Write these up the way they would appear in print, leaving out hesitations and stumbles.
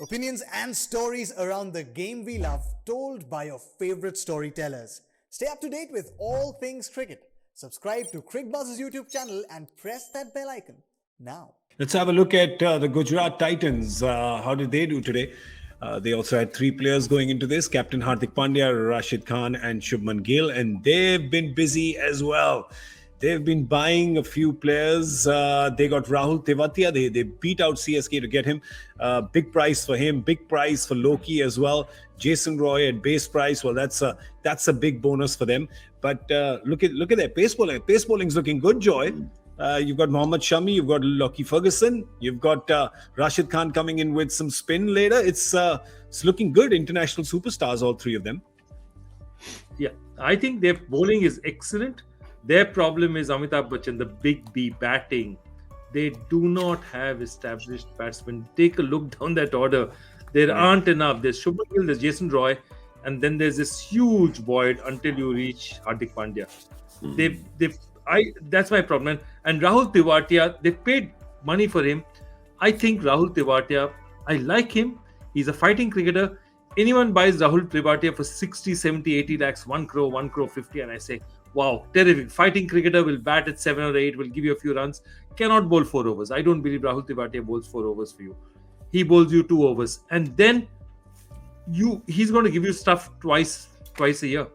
Opinions and stories around the game we love, told by your favorite storytellers. Stay up to date with all things cricket. Subscribe to Cricbuzz's YouTube channel and press that bell icon now. Let's have a look at the Gujarat Titans. How did they do today? They also had three players going into this: Captain Hardik Pandya, Rashid Khan, and Shubman Gill, and they've been busy as well. They've been buying a few players. They got Rahul Tewatia. They beat out CSK to get him. Big price for him. Big price for Loki as well. Jason Roy at base price. Well, that's a big bonus for them. But look at their pace bowling. Pace bowling's looking good, Joy. You've got Mohammad Shami. You've got Lockie Ferguson. You've got Rashid Khan coming in with some spin later. It's looking good. International superstars, all three of them. Yeah, I think their bowling is excellent. Their problem is Amitabh Bachchan, the big B batting. They do not have established batsmen. Take a look down that order. There aren't enough. There's Shubman Gill, there's Jason Roy, and then there's this huge void until you reach Hardik Pandya. That's my problem. And Rahul Tewatia, they paid money for him. I think Rahul Tewatia, I like him. He's a fighting cricketer. Anyone buys Rahul Tewatia for 60, 70, 80 lakhs, 1 crore 50, and I say, wow, terrific. Fighting cricketer, will bat at 7 or 8, will give you a few runs. Cannot bowl 4 overs. I don't believe Rahul Tewatia bowls 4 overs for you. He bowls you 2 overs. And then he's going to give you stuff twice a year.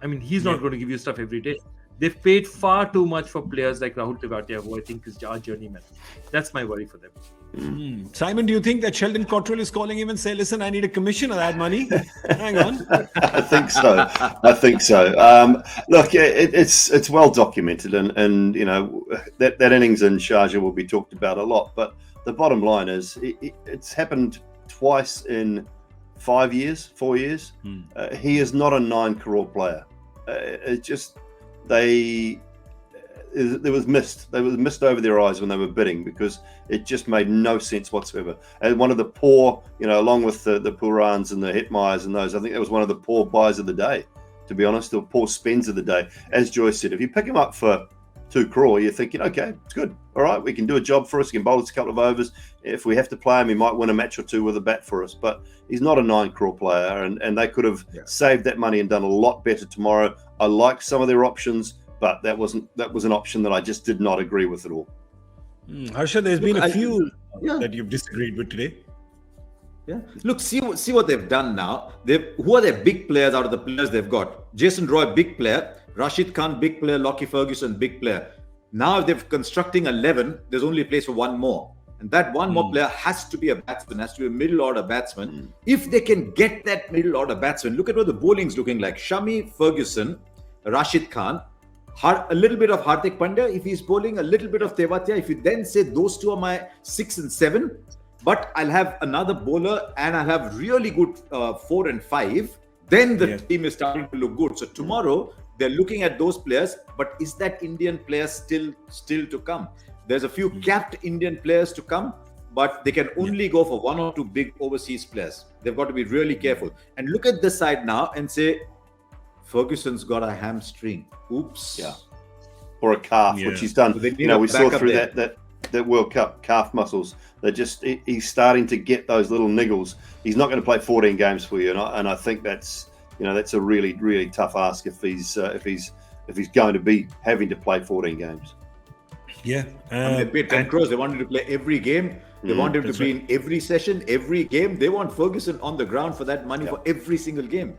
I mean, he's not going to give you stuff every day. They've paid far too much for players like Rahul Tewatia, who I think is our journeyman. That's my worry for them. Simon, do you think that Sheldon Cottrell is calling him and say, listen, I need a commission of that money? Hang on. I think so. Look, it's well documented, and you know that innings in Sharjah will be talked about a lot. But the bottom line is, it's happened twice in 4 years. He is not a 9 crore player. They was mist over their eyes when they were bidding, because it just made no sense whatsoever. And one of the poor, along with the Purans and the Hetmeyers and those, I think that was one of the poor buys of the day, to be honest, the poor spends of the day. As Joyce said, if you pick him up for 2 crore, you're thinking, okay, it's good. All right, we can do a job for us. He can bowl us a couple of overs. If we have to play him, he might win a match or 2 with a bat for us. But he's not a 9 crore player, and they could have saved that money and done a lot better tomorrow. I like some of their options, but that was an option that I just did not agree with at all. Harsha, there's been a few that you've disagreed with today. Yeah. Look, see what they've done now. Who are their big players out of the players they've got? Jason Roy, big player. Rashid Khan, big player. Lockie Ferguson, big player. Now, if they're constructing 11, there's only a place for one more. And that one more player has to be a batsman, has to be a middle order batsman. If they can get that middle order batsman, look at what the bowling's looking like. Shami, Ferguson, Rashid Khan, a little bit of Hardik Pandya if he's bowling, a little bit of Tewatia. If you then say those two are my 6 and 7, but I'll have another bowler and I'll have really good 4 and 5, then the team is starting to look good. So tomorrow they're looking at those players, but is that Indian player still to come? There's a few capped Indian players to come, but they can only go for 1 or 2 big overseas players. They've got to be really careful. And look at this side now and say, Ferguson's got a hamstring. Oops. Yeah. Or a calf, which he's done. So we saw through that World Cup calf muscles. He's starting to get those little niggles. He's not going to play 14 games for you, and I think that's a really, really tough ask if he's going to be having to play 14 games. Yeah. They paid 10 crores. They wanted to play every game. They want him to be in every session, every game. They want Ferguson on the ground for that money for every single game.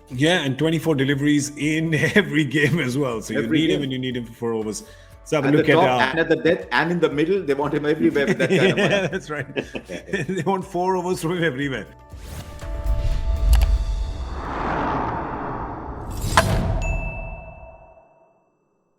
Yeah, and 24 deliveries in every game as well. So you need him and you need him for 4 overs. So have a look and at the death and in the middle, they want him everywhere with that kind of money. Yeah, that's right. They want 4 overs from him everywhere.